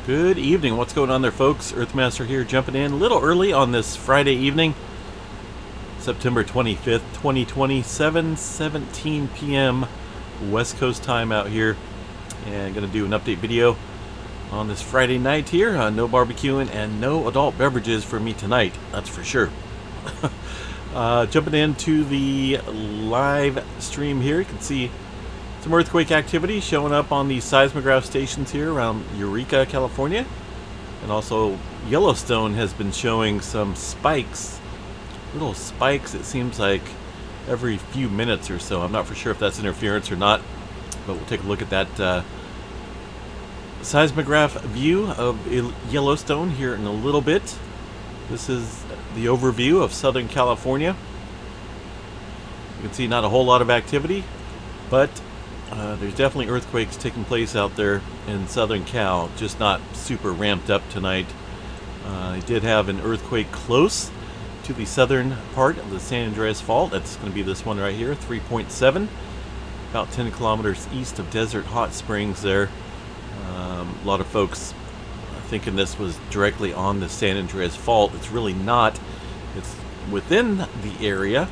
Good evening. What's going on there, folks? Earthmaster here, jumping in a little early on this Friday evening, September 25th, 2020, 7:17 p.m. West Coast time out here. And going to do an update video on this Friday night here. No barbecuing and no adult beverages for me tonight, that's for sure. Jumping into the live stream here, you can see some earthquake activity showing up on the seismograph stations here around Eureka, California. And also Yellowstone has been showing some spikes, little spikes, it seems like every few minutes or so. I'm not for sure if that's interference or not, but we'll take a look at that seismograph view of Yellowstone here in a little bit. This is the overview of Southern California. You can see not a whole lot of activity, but there's definitely earthquakes taking place out there in Southern Cal, just not super ramped up tonight. I did have an earthquake close to the southern part of the San Andreas Fault. That's going to be this one right here, 3.7, about 10 kilometers east of Desert Hot Springs there. A lot of folks thinking this was directly on the San Andreas Fault. It's really not. It's within the area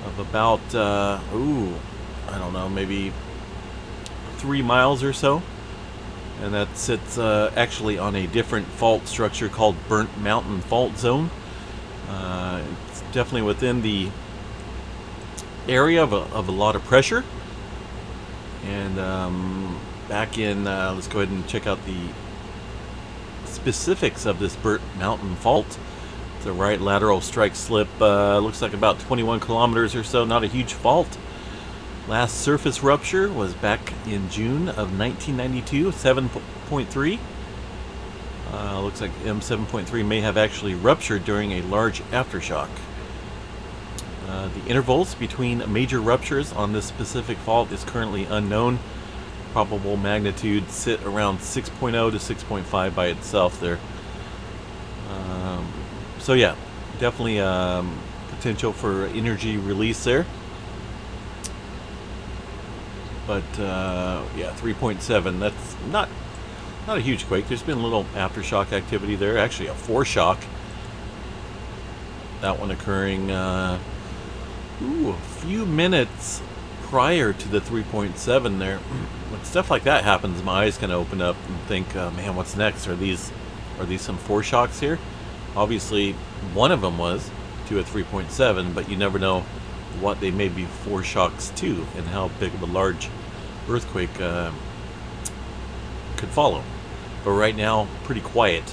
of about, I don't know, maybe 3 miles or so, and that sits actually on a different fault structure called Burnt Mountain Fault Zone. It's definitely within the area of a lot of pressure, and back in let's go ahead and check out the specifics of this Burnt Mountain Fault. It's a right lateral strike slip, looks like about 21 kilometers or so, not a huge fault. Last surface rupture was back in June of 1992, 7.3. Looks like M7.3 may have actually ruptured during a large aftershock. The intervals between major ruptures on this specific fault is currently unknown. Probable magnitude sit around 6.0 to 6.5 by itself there. So yeah, definitely potential for energy release there. But yeah, 3.7, that's not a huge quake. There's been a little aftershock activity there, actually a foreshock. That one occurring a few minutes prior to the 3.7 there. When stuff like that happens, my eyes kind of open up and think, man, what's next? Are these some foreshocks here? Obviously, one of them was to a 3.7, but you never know what they may be foreshocks to and how big of a large earthquake could follow. But right now, pretty quiet.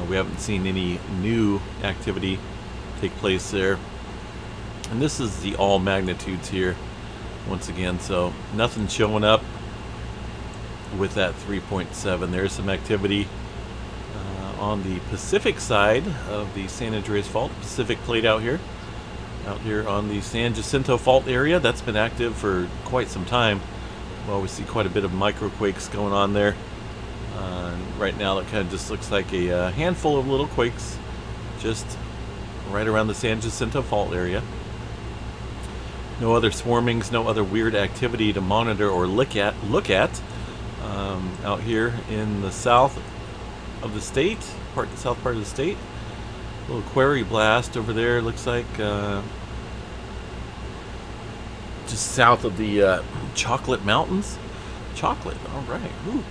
We haven't seen any new activity take place there. And this is the all magnitudes here once again, so nothing showing up with that 3.7. There's some activity on the Pacific side of the San Andreas Fault, Pacific Plate out here on the San Jacinto Fault area. That's been active for quite some time. Well, we see quite a bit of microquakes going on there. Right now it kind of just looks like a handful of little quakes just right around the San Jacinto Fault area. No other swarmings, no other weird activity to monitor or look at. Out here in the south of the state, the south part of the state. A little quarry blast over there, looks like just south of the Chocolate Mountains. Chocolate, all right. Ooh.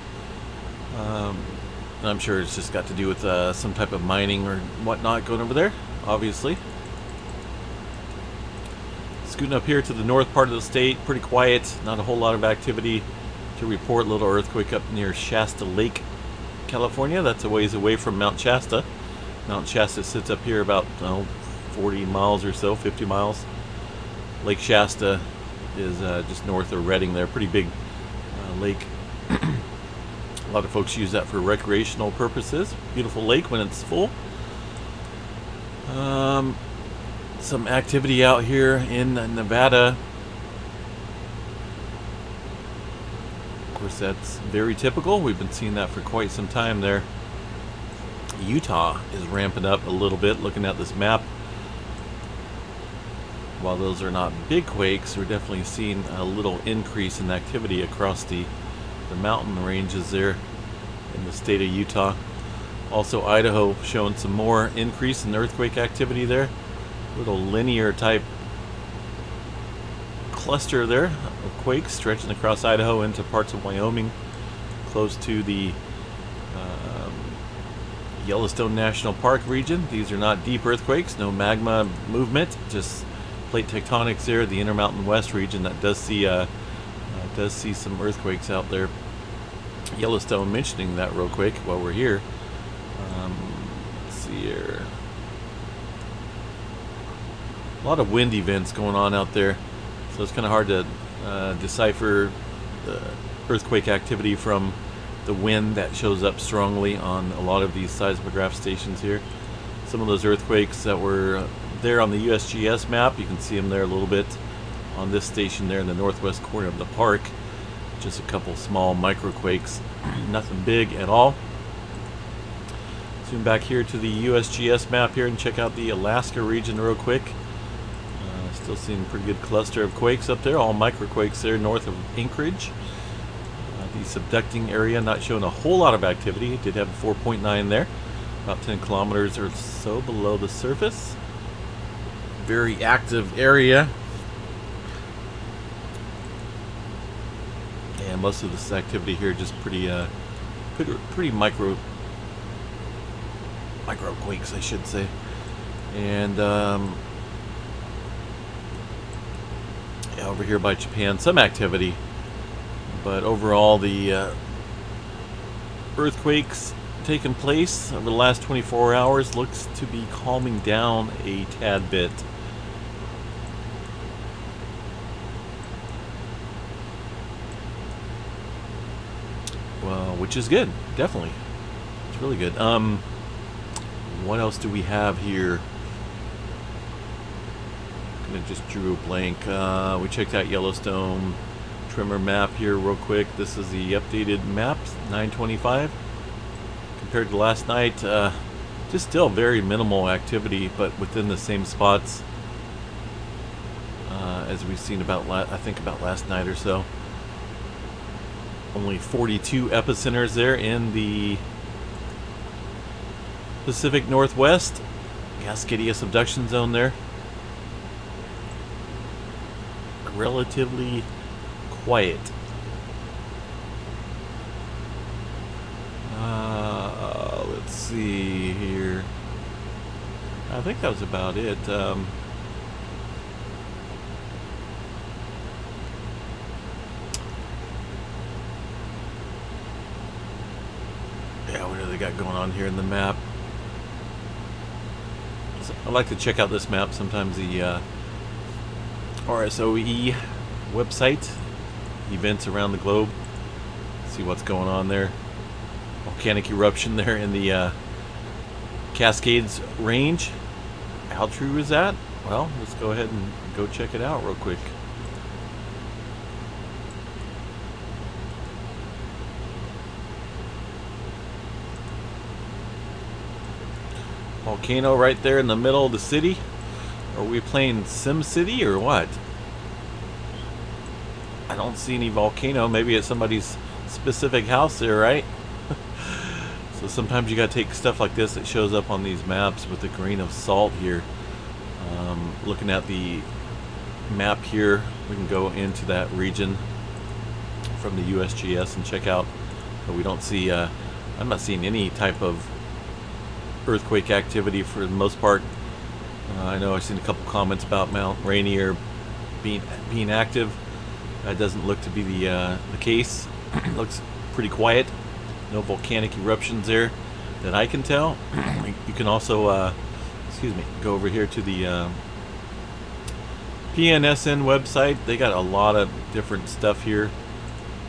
I'm sure it's just got to do with some type of mining or whatnot going over there, obviously. Scooting up here to the north part of the state, pretty quiet, not a whole lot of activity to report. Little earthquake up near Shasta Lake, California. That's a ways away from Mount Shasta. Mount Shasta sits up here about 40 miles or so, 50 miles. Lake Shasta is just north of Redding there. Pretty big lake. A lot of folks use that for recreational purposes. Beautiful lake when it's full. Some activity out here in Nevada. Of course, that's very typical. We've been seeing that for quite some time there. Utah is ramping up a little bit. Looking at this map, while those are not big quakes, we're definitely seeing a little increase in activity across the mountain ranges there. in the state of Utah. Also Idaho showing some more increase in earthquake activity there. Little linear type cluster there of quakes stretching across Idaho into parts of Wyoming, close to the Yellowstone National Park region. These are not deep earthquakes, no magma movement, just plate tectonics there. The Intermountain West region that does see some earthquakes out there. Yellowstone, mentioning that real quick while we're here. Let's see here. A lot of wind events going on out there, so it's kind of hard to decipher the earthquake activity from the wind that shows up strongly on a lot of these seismograph stations here. Some of those earthquakes that were there on the USGS map, you can see them there a little bit on this station there in the northwest corner of the park. Just a couple small microquakes, nothing big at all. Zoom back here to the USGS map here and check out the Alaska region real quick. Still seeing a pretty good cluster of quakes up there, all microquakes there north of Anchorage. The subducting area not showing a whole lot of activity. It did have a 4.9 there, about 10 kilometers or so below the surface. Very active area. And most of this activity here just pretty micro quakes, I should say. And yeah, over here by Japan, some activity, but overall the earthquakes taking place over the last 24 hours looks to be calming down a tad bit. Well, which is good, definitely. It's really good. What else do we have here? I just drew a blank. We checked out Yellowstone tremor map here real quick. This is the updated map, 9/25. Compared to last night, just still very minimal activity, but within the same spots as we've seen about last night or so. Only 42 epicenters there in the Pacific Northwest. Cascadia subduction zone there. Relatively quiet. Let's see here. I think that was about it. Yeah, what do they got going on here in the map? So I like to check out this map. Sometimes the RSOE website, events around the globe. See what's going on there. Volcanic eruption there in the Cascades range. How true is that? Well, let's go ahead and go check it out real quick. Volcano right there in the middle of the city. Are we playing Sim City or what? I don't see any volcano. Maybe it's somebody's specific house there, right? So sometimes you gotta take stuff like this that shows up on these maps with a grain of salt here. Looking at the map here, we can go into that region from the USGS and check out. But we don't see. I'm not seeing any type of earthquake activity for the most part. I know I've seen a couple comments about Mount Rainier being active. That doesn't look to be the case. Looks pretty quiet. No volcanic eruptions there that I can tell. You can also, go over here to the PNSN website. They got a lot of different stuff here.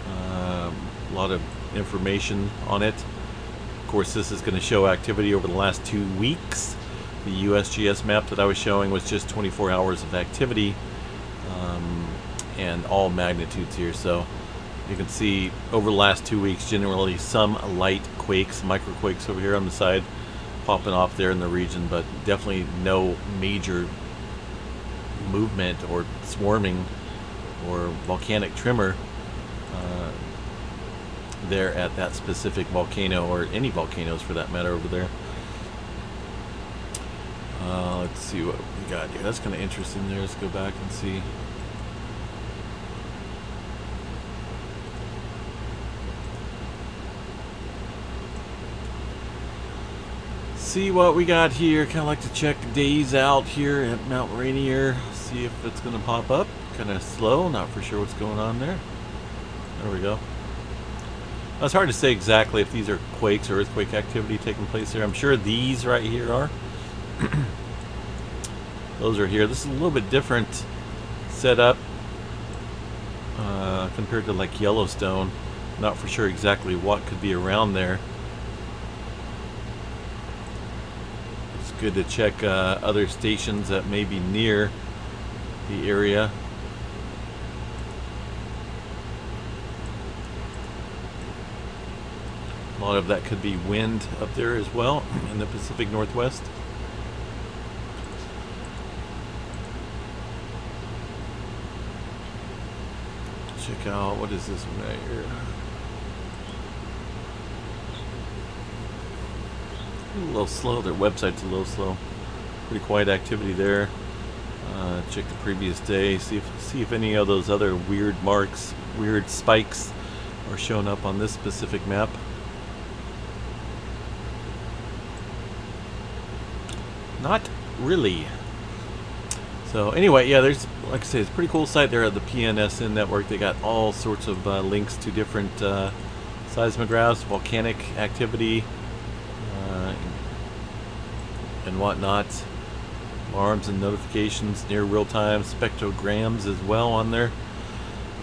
A lot of information on it. Of course, this is going to show activity over the last 2 weeks. The USGS map that I was showing was just 24 hours of activity, and all magnitudes here. So you can see over the last 2 weeks, generally some light quakes, microquakes over here on the side popping off there in the region, but definitely no major movement or swarming or volcanic tremor there at that specific volcano, or any volcanoes for that matter over there. Let's see what we got here. That's kind of interesting there. Let's go back and see. See what we got here. Kind of like to check days out here at Mount Rainier. See if it's going to pop up. Kind of slow. Not for sure what's going on there. There we go. It's hard to say exactly if these are quakes or earthquake activity taking place here. I'm sure these right here are. Those are here. This is a little bit different setup compared to like Yellowstone. Not for sure exactly what could be around there. It's good to check other stations that may be near the area. A lot of that could be wind up there as well in the Pacific Northwest. Check out, what is this one right here? A little slow. Their website's a little slow. Pretty quiet activity there. Check the previous day. See if any of those other weird marks, weird spikes, are showing up on this specific map. Not really. So anyway, yeah, there's, like I say, it's a pretty cool site there at the PNSN network. They got all sorts of links to different seismographs, volcanic activity, and whatnot. Alarms and notifications, near real-time spectrograms as well on there.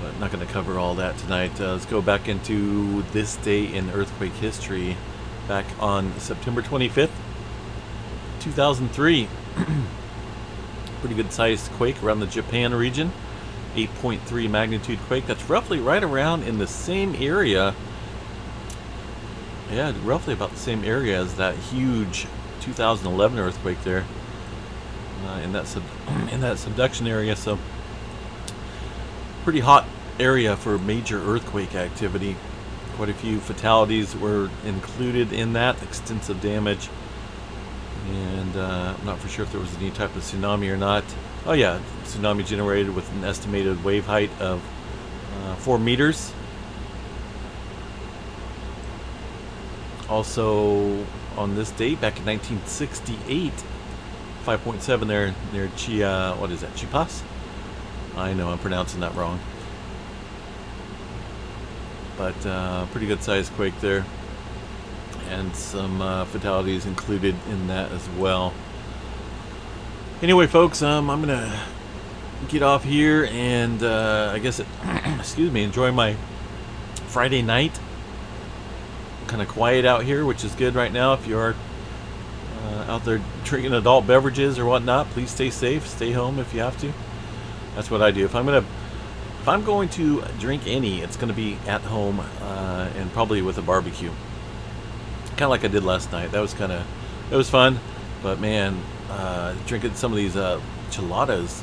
But I'm not going to cover all that tonight. Let's go back into this day in earthquake history. Back on September 25th, 2003. Pretty good sized quake around the Japan region. 8.3 magnitude quake. That's roughly right around in the same area. Yeah, roughly about the same area as that huge 2011 earthquake there. In that subduction area. So pretty hot area for major earthquake activity. Quite a few fatalities were included in that. Extensive damage. And I'm not for sure if there was any type of tsunami or not. Oh yeah, tsunami generated with an estimated wave height of 4 meters. Also on this date, back in 1968, 5.7 there near what is that, Chiapas? I know I'm pronouncing that wrong. But pretty good sized quake there. And some fatalities included in that as well. Anyway, folks, I'm gonna get off here and I guess excuse me, enjoy my Friday night. Kind of quiet out here, which is good right now. If you are out there drinking adult beverages or whatnot, please stay safe. Stay home if you have to. That's what I do. If I'm going to drink any, it's going to be at home and probably with a barbecue. Kind of like I did last night. It was fun, but man, drinking some of these gelatos,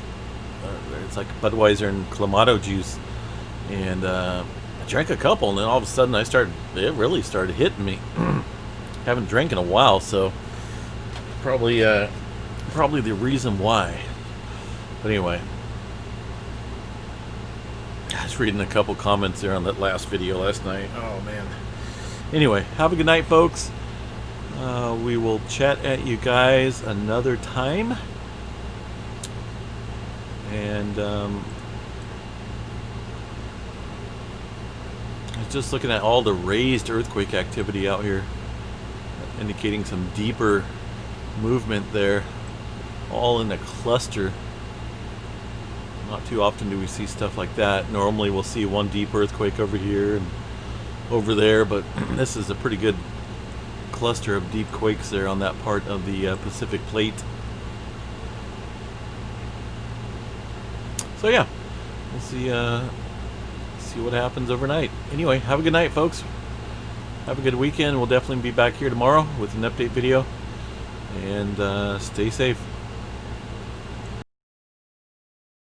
it's like Budweiser and Clamato juice, and I drank a couple, and then all of a sudden it really started hitting me. Haven't drank in a while, so probably the reason why. But anyway, I was reading a couple comments there on that last video last night. Oh man. Anyway, have a good night, folks. We will chat at you guys another time. And I was just looking at all the raised earthquake activity out here, indicating some deeper movement there, all in a cluster. Not too often do we see stuff like that. Normally we'll see one deep earthquake over here and over there, but this is a pretty good cluster of deep quakes there on that part of the Pacific Plate. So yeah, we'll see what happens overnight. Anyway, have a good night, folks. Have a good weekend. We'll definitely be back here tomorrow with an update video, and stay safe.